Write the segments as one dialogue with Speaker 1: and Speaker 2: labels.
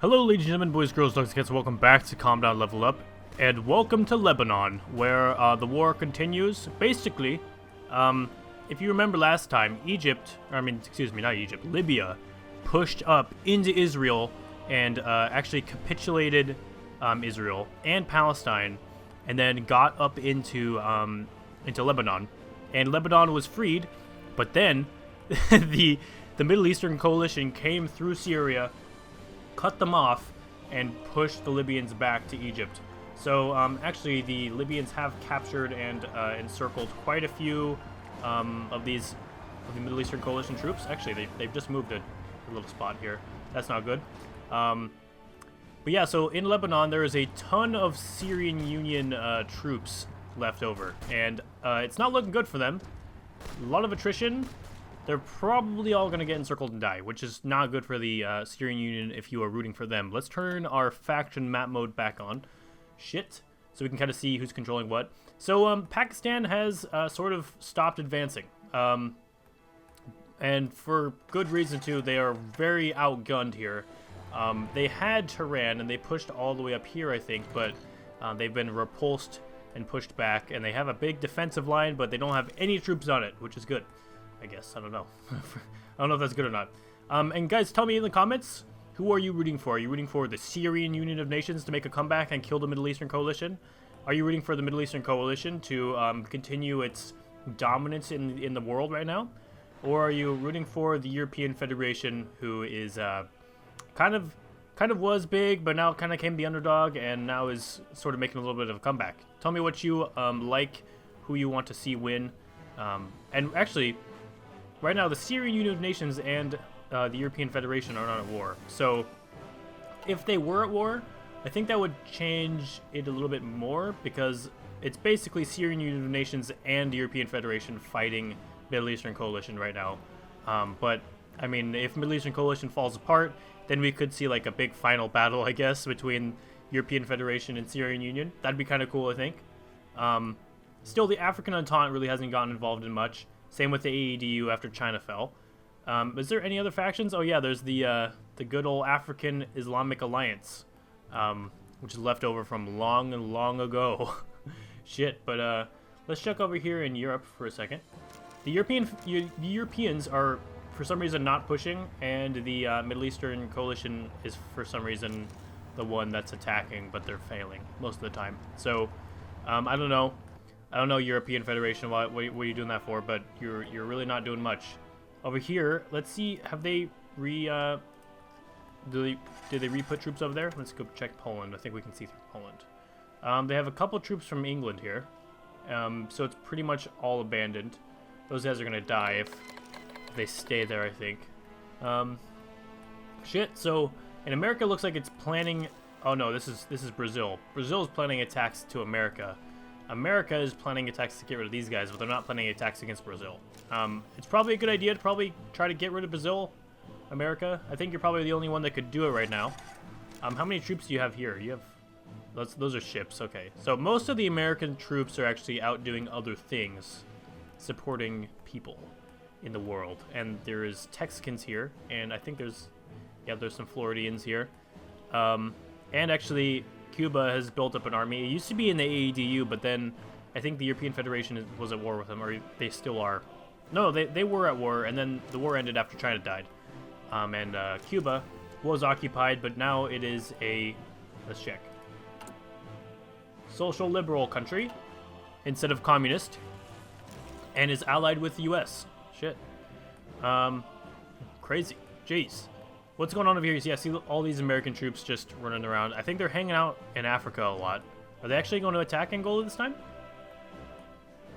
Speaker 1: Hello ladies and gentlemen, boys, girls, dogs, and cats, welcome back to Calm Down, Level Up, and welcome to Lebanon, where the war continues. Basically, if you remember last time, Libya pushed up into Israel and actually capitulated Israel and Palestine, and then got up into Lebanon, and Lebanon was freed, but then the Middle Eastern coalition came through Syria, cut them off, and pushed the Libyans back to Egypt. So actually the Libyans have captured and encircled quite a few of the Middle Eastern coalition troops. Actually, they've just moved a little spot here. That's not good. But yeah, so in Lebanon there is a ton of Syrian Union troops left over, and it's not looking good for them. A lot of attrition. They're probably all going to get encircled and die, which is not good for the Syrian Union if you are rooting for them. Let's turn our faction map mode back on. Shit. So we can kind of see who's controlling what. So Pakistan has sort of stopped advancing. And for good reason, too. They are very outgunned here. They had Tehran, and they pushed all the way up here, I think. But they've been repulsed and pushed back. And they have a big defensive line, but they don't have any troops on it, which is good. I guess. I don't know. I don't know if that's good or not. And guys, tell me in the comments, who are you rooting for? Are you rooting for the Syrian Union of Nations to make a comeback and kill the Middle Eastern Coalition? Are you rooting for the Middle Eastern Coalition to continue its dominance in the world right now? Or are you rooting for the European Federation, who is kind of was big, but now kind of came the underdog and now is sort of making a little bit of a comeback? Tell me what you like, who you want to see win. And actually, right now, the Syrian Union of Nations and the European Federation are not at war. So, if they were at war, I think that would change it a little bit more, because it's basically Syrian Union of Nations and the European Federation fighting Middle Eastern Coalition right now. But, I mean, if Middle Eastern Coalition falls apart, then we could see like a big final battle, I guess, between European Federation and Syrian Union. That'd be kind of cool, I think. Still, the African Entente really hasn't gotten involved in much. Same with the AEDU after China fell. Is there any other factions? Oh yeah, there's the good old African Islamic Alliance, which is left over from long ago. Shit, but let's check over here in Europe for a second. The Europeans are for some reason not pushing, and the Middle Eastern Coalition is for some reason the one that's attacking, but they're failing most of the time. So I don't know. I don't know, European Federation, what are you doing that for, but you're really not doing much. Over here, let's see, have they did they re-put troops over there? Let's go check Poland. I think we can see through Poland. They have a couple troops from England here, so it's pretty much all abandoned. Those guys are gonna die if they stay there, I think. Shit, so in America, it looks like it's planning. Oh no, this is Brazil. Brazil is planning attacks to America. America is planning attacks to get rid of these guys, but they're not planning attacks against Brazil. It's probably a good idea to probably try to get rid of Brazil, America. I think you're probably the only one that could do it right now. How many troops do you have here? You have... Those are ships, okay. So most of the American troops are actually out doing other things, supporting people in the world. And there is Texicans here, and I think there's some Floridians here. And actually, Cuba has built up an army. It used to be in the AEDU, but then I think the European Federation was at war with them, or they still are. No, they were at war, and then the war ended after China died. And Cuba was occupied, but now it is a, let's check, social liberal country instead of communist, and is allied with the US. Shit. Crazy. Jeez. What's going on over here? Yeah, see all these American troops just running around. I think they're hanging out in Africa a lot. Are they actually going to attack Angola this time?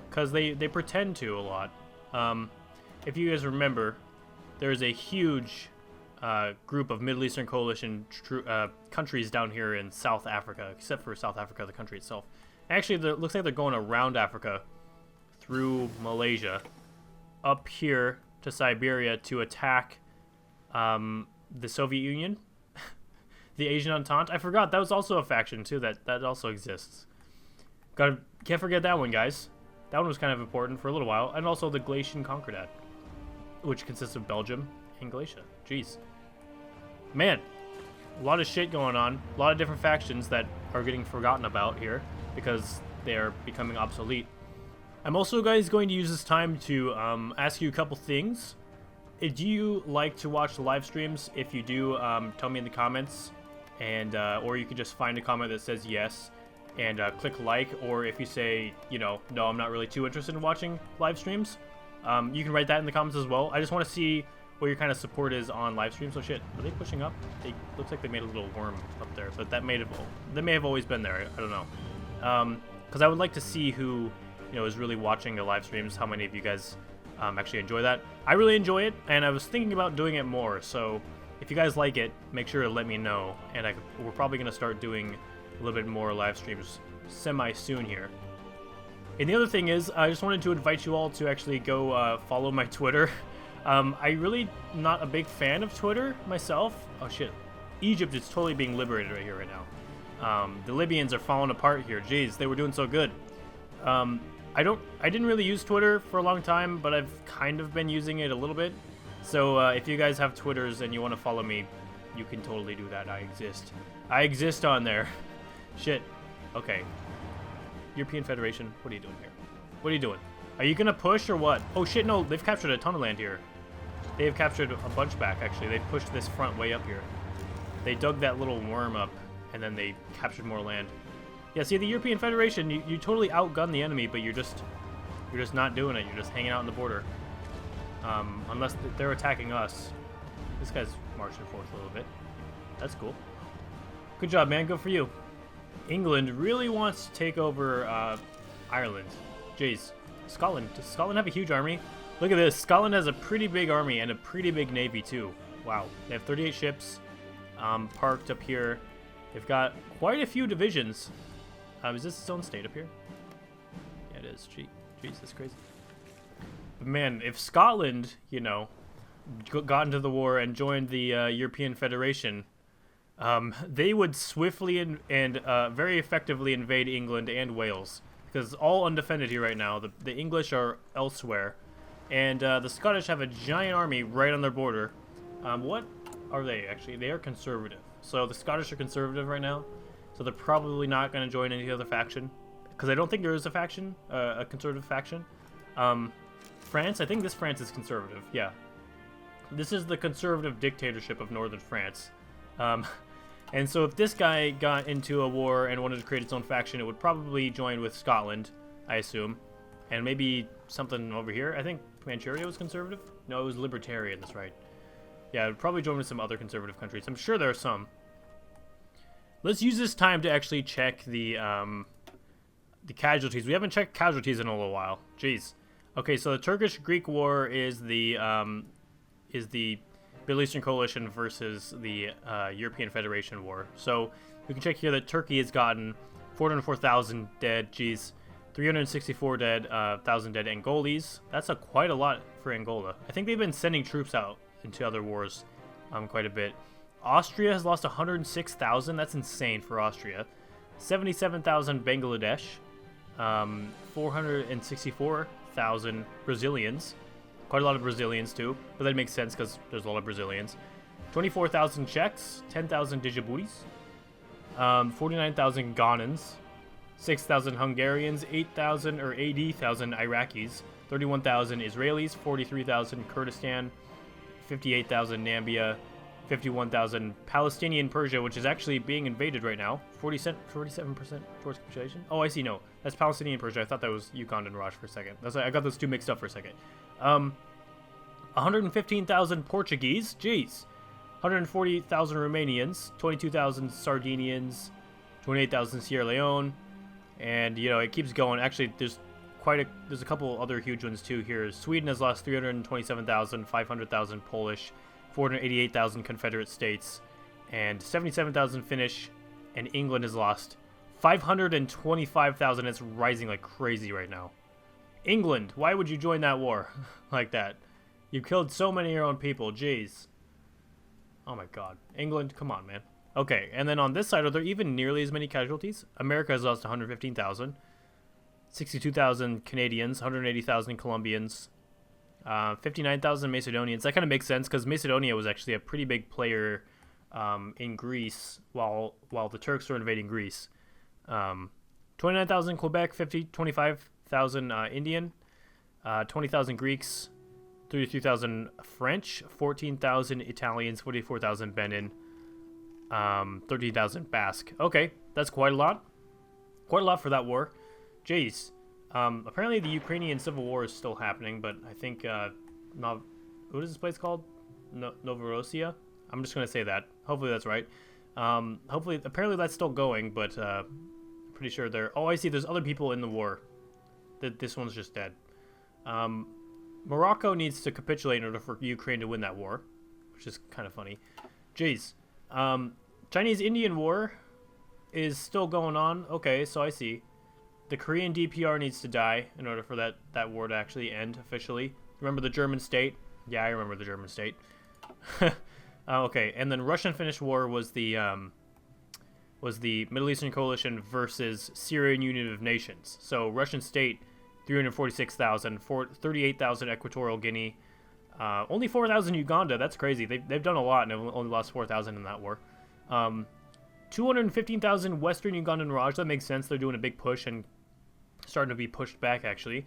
Speaker 1: Because they pretend to a lot. If you guys remember, there's a huge group of Middle Eastern Coalition countries down here in South Africa, except for South Africa, the country itself. Actually, it looks like they're going around Africa through Malaysia, up here to Siberia to attack the Soviet Union, the Asian Entente. I forgot that was also a faction too. That also exists. Can't forget that one, guys. That one was kind of important for a little while, and also the Galician Concordat, which consists of Belgium and Galicia. Jeez, man, A lot of shit going on. A lot of different factions that are getting forgotten about here because they're becoming obsolete. I'm also, guys, going to use this time to ask you a couple things. Do you like to watch live streams? If you do, tell me in the comments, and or you could just find a comment that says yes and click like. Or if you say, you know, no, I'm not really too interested in watching live streams, you can write that in the comments as well. I just want to see what your kind of support is on live streams. So shit, are they pushing up? They looks like they made a little worm up there, but that may have always been there. I don't know, because I would like to see who, you know, is really watching the live streams. How many of you guys actually enjoy that? I really enjoy it, and I was thinking about doing it more. So if you guys like it, make sure to let me know. And we're probably gonna start doing a little bit more live streams semi soon here. And the other thing is, I just wanted to invite you all to actually go follow my Twitter. I really not a big fan of Twitter myself. Oh shit, Egypt is totally being liberated right here right now. The Libyans are falling apart here. Jeez, they were doing so good. I didn't really use Twitter for a long time, but I've kind of been using it a little bit. So if you guys have Twitters and you want to follow me, you can totally do that. I exist on there. Shit. Okay. European Federation, what are you doing here? What are you doing? Are you gonna push or what? Oh shit, no, they've captured a ton of land here. They have captured a bunch back, actually. They pushed this front way up here. They dug that little worm up, and then they captured more land. Yeah, see, the European Federation, you totally outgun the enemy, but you're just not doing it. You're just hanging out on the border. Unless they're attacking us. This guy's marching forth a little bit. That's cool. Good job, man. Good for you. England really wants to take over Ireland. Jeez. Scotland. Does Scotland have a huge army? Look at this. Scotland has a pretty big army and a pretty big navy, too. Wow. They have 38 ships parked up here. They've got quite a few divisions. Is this its own state up here? Yeah, it is. Jeez, that's crazy. But man, if Scotland, you know, got into the war and joined the European Federation, they would swiftly and very effectively invade England and Wales. Because all undefended here right now. The English are elsewhere. And the Scottish have a giant army right on their border. What are they, actually? They are conservative. So the Scottish are conservative right now. So they're probably not going to join any other faction. Because I don't think there is a faction, a conservative faction. France, I think this France is conservative. Yeah. This is the conservative dictatorship of northern France. And so if this guy got into a war and wanted to create its own faction, it would probably join with Scotland, I assume. And maybe something over here. I think Manchuria was conservative? No, it was libertarian, that's right. Yeah, it would probably join with some other conservative countries. I'm sure there are some. Let's use this time to actually check the casualties. We haven't checked casualties in a little while. Jeez. Okay, so the Turkish-Greek War is the Middle Eastern Coalition versus the European Federation War. So we can check here that Turkey has gotten 404,000 dead, geez, 364,000 dead Angolis. That's quite a lot for Angola. I think they've been sending troops out into other wars quite a bit. Austria has lost 106,000. That's insane for Austria. 77,000 Bangladesh. 464,000 Brazilians. Quite a lot of Brazilians, too. But that makes sense because there's a lot of Brazilians. 24,000 Czechs. 10,000 Djibutis. 49,000 Ghanans. 6,000 Hungarians. 80,000 Iraqis. 31,000 Israelis. 43,000 Kurdistan. 58,000 Nambia. 51,000 Palestinian Persia, which is actually being invaded right now. 47% towards capitulation. Oh, I see. No, that's Palestinian Persia. I thought that was Yukon and Raj for a second. I got those two mixed up for a second. 115,000 Portuguese. Jeez. 140,000 Romanians. 22,000 Sardinians. 28,000 Sierra Leone. And, you know, it keeps going. Actually, there's a couple other huge ones too here. Sweden has lost 327,000, 500,000 Polish, 488,000 Confederate States, and 77,000 Finnish, and England has lost 525,000. It's rising like crazy right now. England, why would you join that war like that? You killed so many of your own people, jeez. Oh my god. England, come on, man. Okay, and then on this side, are there even nearly as many casualties? America has lost 115,000. 62,000 Canadians, 180,000 Colombians, 59,000 Macedonians. That kind of makes sense because Macedonia was actually a pretty big player in Greece while the Turks were invading Greece. 29,000 Quebec, 25,000 Indian, 20,000 Greeks, 33,000 French, 14,000 Italians, 44,000 Benin, 13,000 Basque. Okay, that's quite a lot. Quite a lot for that war. Jeez. Apparently the Ukrainian Civil War is still happening, but I think, what is this place called? Novorossiya? I'm just going to say that. Hopefully that's right. Apparently that's still going, but pretty sure they're... Oh, I see. There's other people in the war. This one's just dead. Morocco needs to capitulate in order for Ukraine to win that war, which is kind of funny. Jeez. Chinese-Indian War is still going on. Okay, so I see. The Korean DPR needs to die in order for that war to actually end officially. Remember the German state? Yeah, I remember the German state. Okay, and then Russian-Finnish War was the Middle Eastern Coalition versus Syrian Union of Nations. So Russian state, 346,000, 38,000 Equatorial Guinea, only 4,000 Uganda. That's crazy. They've done a lot and have only lost 4,000 in that war. 215,000 Western Ugandan Raj. That makes sense. They're doing a big push and starting to be pushed back, actually.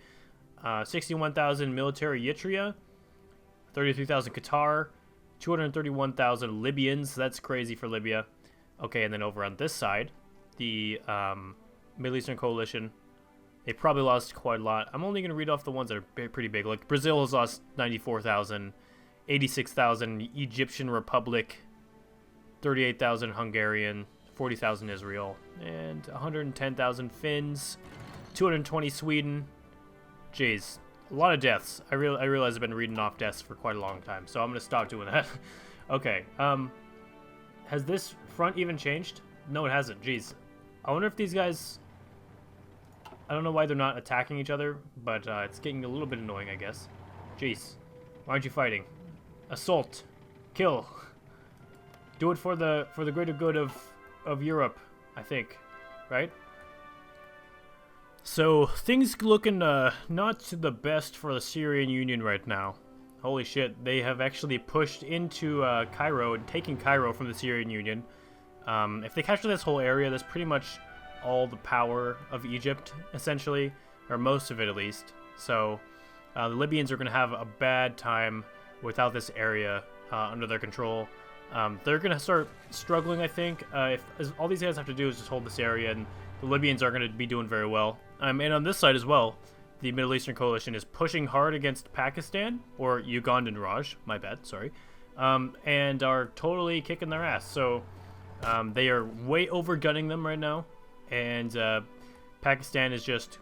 Speaker 1: 61,000 military Eritrea, 33,000 Qatar, 231,000 Libyans. That's crazy for Libya. Okay, and then over on this side, the Middle Eastern Coalition, they probably lost quite a lot. I'm only going to read off the ones that are pretty big. Like Brazil has lost 94,000, 86,000 Egyptian Republic, 38,000 Hungarian, 40,000 Israel, and 110,000 Finns, 220 Sweden. Jeez, a lot of deaths. I realize I've been reading off deaths for quite a long time, so I'm going to stop doing that. Okay, has this front even changed? No, it hasn't. Jeez. I wonder if these guys... I don't know why they're not attacking each other, but it's getting a little bit annoying, I guess. Jeez. Why aren't you fighting? Assault. Kill. Do it for the greater good of Europe, I think. Right? So, things looking not the best for the Syrian Union right now. Holy shit, they have actually pushed into Cairo and taken Cairo from the Syrian Union. If they capture this whole area, that's pretty much all the power of Egypt, essentially, or most of it at least. So the Libyans are going to have a bad time without this area under their control. They're going to start struggling, I think. All these guys have to do is just hold this area, and the Libyans are going to be doing very well. And on this side as well, the Middle Eastern Coalition is pushing hard against Pakistan, or Ugandan Raj, my bad, sorry, and are totally kicking their ass. So they are way overgunning them right now, and Pakistan is just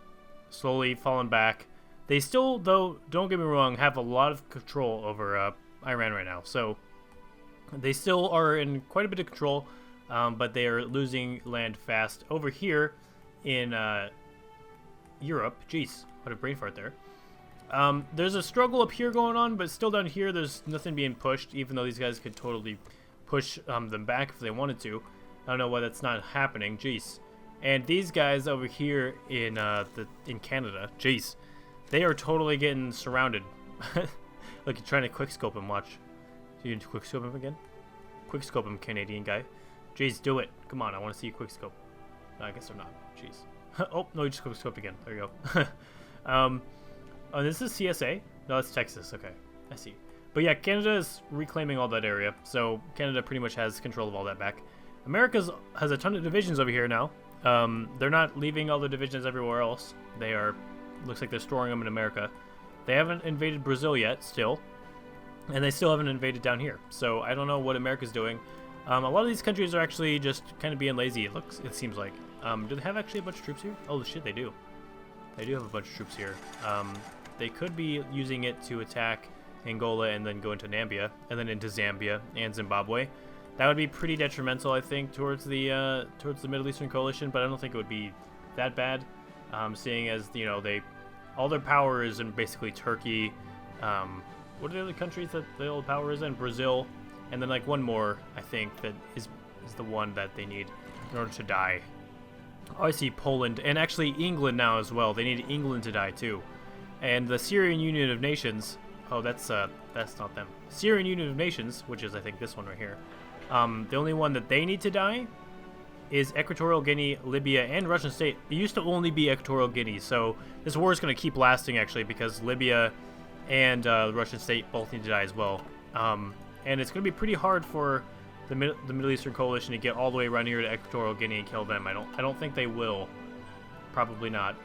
Speaker 1: slowly falling back. They still, though, don't get me wrong, have a lot of control over Iran right now. So they still are in quite a bit of control, but they are losing land fast. Over here in Europe, jeez, what a brain fart there. There's a struggle up here going on, but still down here there's nothing being pushed, even though these guys could totally push them back if they wanted to. I don't know why that's not happening, jeez. And these guys over here in Canada, jeez, they are totally getting surrounded. Look, you're trying to quickscope him, watch. You need to quickscope him again? Quickscope him, Canadian guy. Jeez, do it. Come on, I want to see you quickscope. No, I guess they're not. Jeez. Oh, no, you just quickscoped again. There you go. Oh, this is CSA? No, that's Texas. Okay, I see. But yeah, Canada is reclaiming all that area. So Canada pretty much has control of all that back. America has a ton of divisions over here now. They're not leaving all the divisions everywhere else. They are, looks like they're storing them in America. They haven't invaded Brazil yet, still. And they still haven't invaded down here. So I don't know what America's doing. A lot of these countries are actually just kind of being lazy, it seems like. Do they have actually a bunch of troops here? Oh shit, they do. They do have a bunch of troops here. They could be using it to attack Angola and then go into Namibia, and then into Zambia and Zimbabwe. That would be pretty detrimental, I think, towards the Middle Eastern Coalition, but I don't think it would be that bad, seeing as, you know, all their power is in basically Turkey. What are the other countries that the old power is in? Brazil, and then like one more, I think, that is the one that they need in order to die. Oh, I see Poland, and actually England now as well. They need England to die too. And the Syrian Union of Nations, oh, that's not them. Syrian Union of Nations, which is, I think, this one right here. The only one that they need to die is Equatorial Guinea, Libya, and Russian State. It used to only be Equatorial Guinea, so this war is going to keep lasting, actually, because Libya and Russian State both need to die as well. And it's going to be pretty hard for the Middle Eastern Coalition to get all the way around here to Equatorial Guinea and kill them. I don't think they will. Probably not.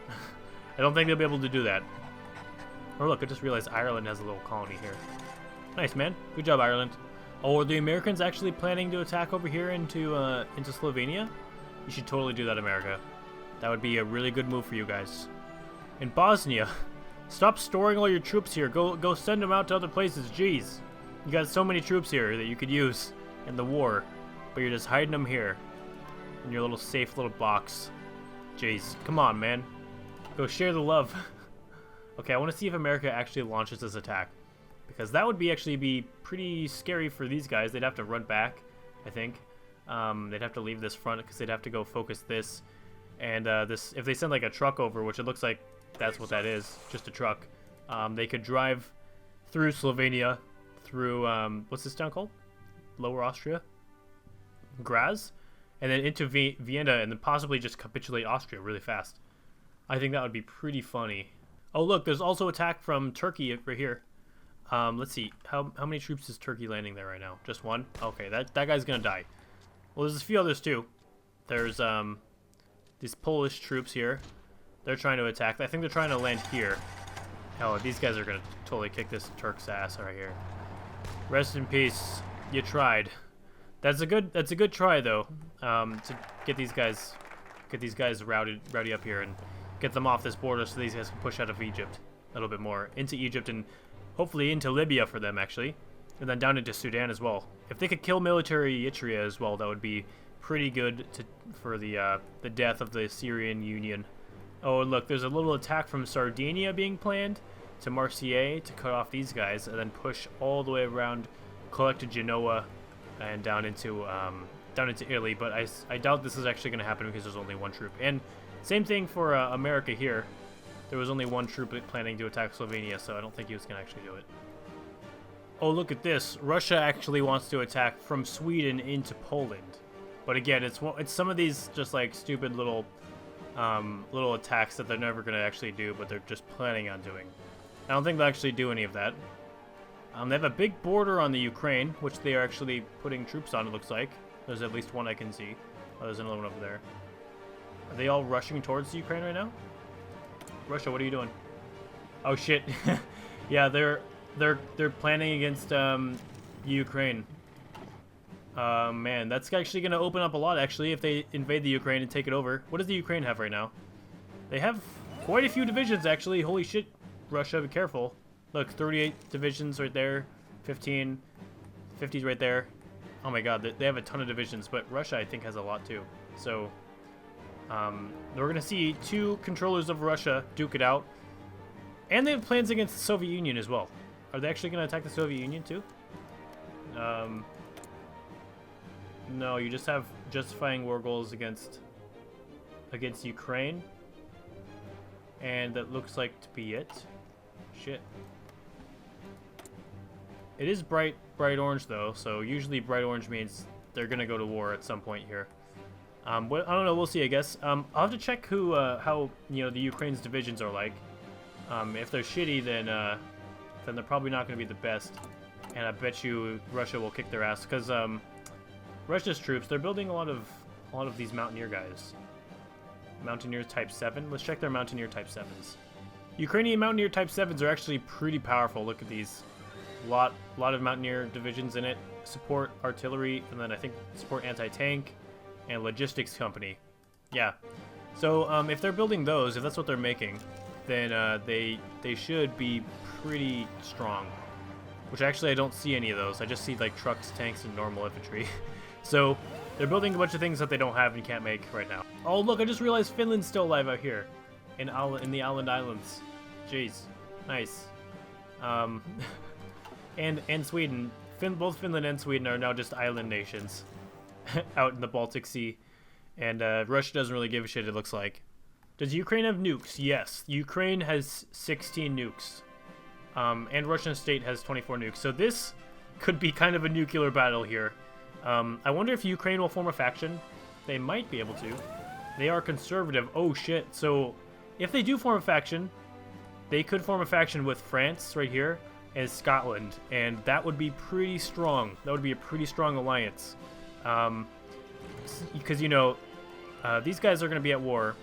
Speaker 1: I don't think they'll be able to do that. Oh, look, I just realized Ireland has a little colony here. Nice, man. Good job, Ireland. Oh, are the Americans actually planning to attack over here into Slovenia? You should totally do that, America. That would be a really good move for you guys. In Bosnia, stop storing all your troops here. Go send them out to other places. Jeez. You got so many troops here that you could use in the war, but you're just hiding them here in your little safe little box. Jeez. Come on, man. Go share the love. Okay, I want to see if America actually launches this attack, because that would actually be pretty scary for these guys. They'd have to run back, I think. They'd have to leave this front because they'd have to go focus this. And this, if they send like a truck over, which it looks like that's what that is, just a truck, they could drive through Slovenia, through, what's this town called? Lower Austria? Graz? And then into Vienna, and then possibly just capitulate Austria really fast. I think that would be pretty funny. Oh, look, there's also attack from Turkey right here. Let's see. How many troops is Turkey landing there right now? Just one? Okay, that guy's gonna die. Well, there's a few others too. There's these Polish troops here. They're trying to attack. I think they're trying to land here. Oh, these guys are gonna totally kick this Turk's ass right here. Rest in peace. You tried. That's a good try though. To get these guys rowdy up here and get them off this border so these guys can push out of Egypt a little bit more into Egypt and hopefully into Libya for them actually, and then down into Sudan as well. If they could kill military Eritrea as well, that would be pretty good for the death of the Syrian Union. Oh, and look, there's a little attack from Sardinia being planned to Marseille to cut off these guys and then push all the way around, collect to Genoa, and down into Italy. But I doubt this is actually going to happen because there's only one troop. And same thing for America here. There was only one troop planning to attack Slovenia, so I don't think he was going to actually do it. Oh, look at this. Russia actually wants to attack from Sweden into Poland. But again, it's some of these just like stupid little attacks that they're never going to actually do, but they're just planning on doing. I don't think they'll actually do any of that. They have a big border on the Ukraine, which they are actually putting troops on, it looks like. There's at least one I can see. Oh, there's another one over there. Are they all rushing towards the Ukraine right now? Russia, what are you doing? Oh shit. Yeah, they're planning against Ukraine. Man, that's actually going to open up a lot actually if they invade the Ukraine and take it over. What does the Ukraine have right now? They have quite a few divisions actually. Holy shit, Russia, be careful. Look, 38 divisions right there, 50's right there. Oh my god, they have a ton of divisions, but Russia I think has a lot too. So we're going to see two controllers of Russia duke it out. And they have plans against the Soviet Union as well. Are they actually going to attack the Soviet Union too? No, you just have justifying war goals against Ukraine. And that looks like to be it. Shit. It is bright orange though, so usually bright orange means they're going to go to war at some point here. I don't know, we'll see, I guess. I'll have to check how the Ukraine's divisions are like. If they're shitty, then they're probably not going to be the best. And I bet you Russia will kick their ass because Russia's troops, they're building a lot of these Mountaineer guys. Mountaineer Type 7. Let's check their Mountaineer Type 7s. Ukrainian Mountaineer Type 7s are actually pretty powerful. Look at these. Lot of Mountaineer divisions in it. Support artillery, and then I think support anti-tank and logistics company. Yeah. So if they're building those, if that's what they're making, then they should be pretty strong. Which actually I don't see any of those. I just see like trucks, tanks, and normal infantry. So they're building a bunch of things that they don't have and can't make right now. Oh look, I just realized Finland's still alive out here in the Island Islands. Jeez, nice. And Sweden. Both Finland and Sweden are now just island nations out in the Baltic Sea. And Russia doesn't really give a shit, it looks like. Does Ukraine have nukes? Yes. Ukraine has 16 nukes. And Russian state has 24 nukes. So this could be kind of a nuclear battle here. I wonder if Ukraine will form a faction. They might be able to. They are conservative. Oh shit. So if they do form a faction, they could form a faction with France right here and Scotland, and that would be pretty strong. That would be a pretty strong alliance. Because these guys are going to be at war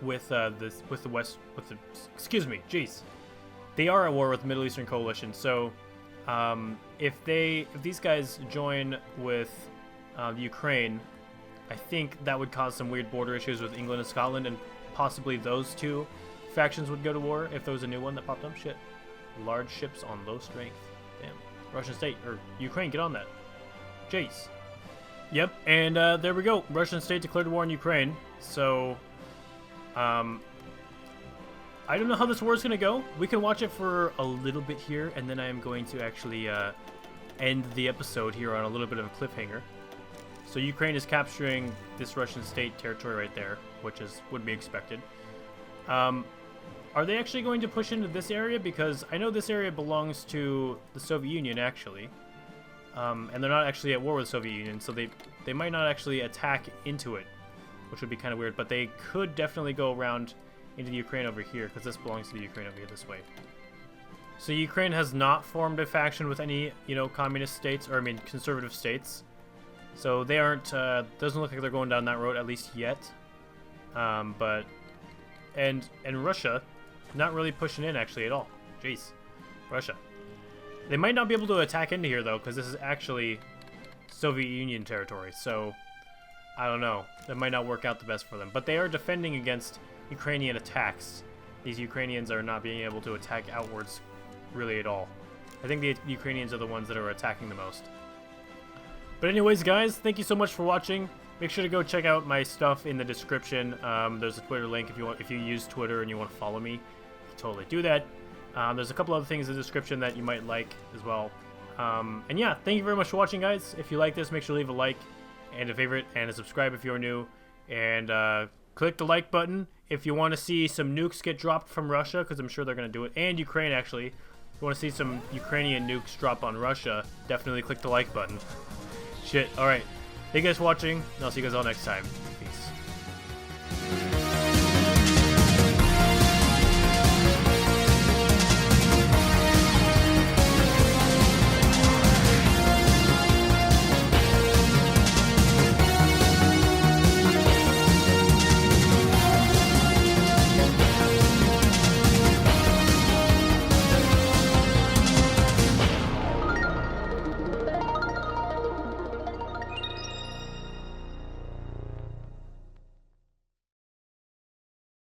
Speaker 1: with excuse me, jeez. They are at war with the Middle Eastern Coalition. So if these guys join with the Ukraine, I think that would cause some weird border issues with England and Scotland, and possibly those two factions would go to war if there was a new one that popped up. Shit. Large ships on low strength. Damn. Russian state, or Ukraine, get on that. Jeez. Yep, and there we go. Russian state declared war on Ukraine. So, I don't know how this war is going to go. We can watch it for a little bit here, and then I am going to actually end the episode here on a little bit of a cliffhanger. So Ukraine is capturing this Russian state territory right there, which would be expected. Are they actually going to push into this area? Because I know this area belongs to the Soviet Union, actually. And they're not actually at war with the Soviet Union, so they might not actually attack into it, which would be kind of weird. But they could definitely go around into the Ukraine over here, because this belongs to the Ukraine over here this way. So Ukraine has not formed a faction with any, communist states, or I mean conservative states. So they aren't, doesn't look like they're going down that road, at least yet. But, and Russia, not really pushing in actually at all. Jeez, Russia. They might not be able to attack into here though, because this is actually Soviet Union territory. So, I don't know. That might not work out the best for them. But they are defending against Ukrainian attacks. These Ukrainians are not being able to attack outwards really at all. I think the Ukrainians are the ones that are attacking the most. But anyways, guys, thank you so much for watching. Make sure to go check out my stuff in the description. There's a Twitter link if you use Twitter and you want to follow me. You can totally do that. There's a couple other things in the description that you might like as well. And yeah, thank you very much for watching, guys. If you like this, make sure to leave a like and a favorite and a subscribe if you're new. And click the like button if you want to see some nukes get dropped from Russia, because I'm sure they're going to do it. And Ukraine, actually. If you want to see some Ukrainian nukes drop on Russia, definitely click the like button. Shit. Alright. Thank you guys for watching, and I'll see you guys all next time. Peace.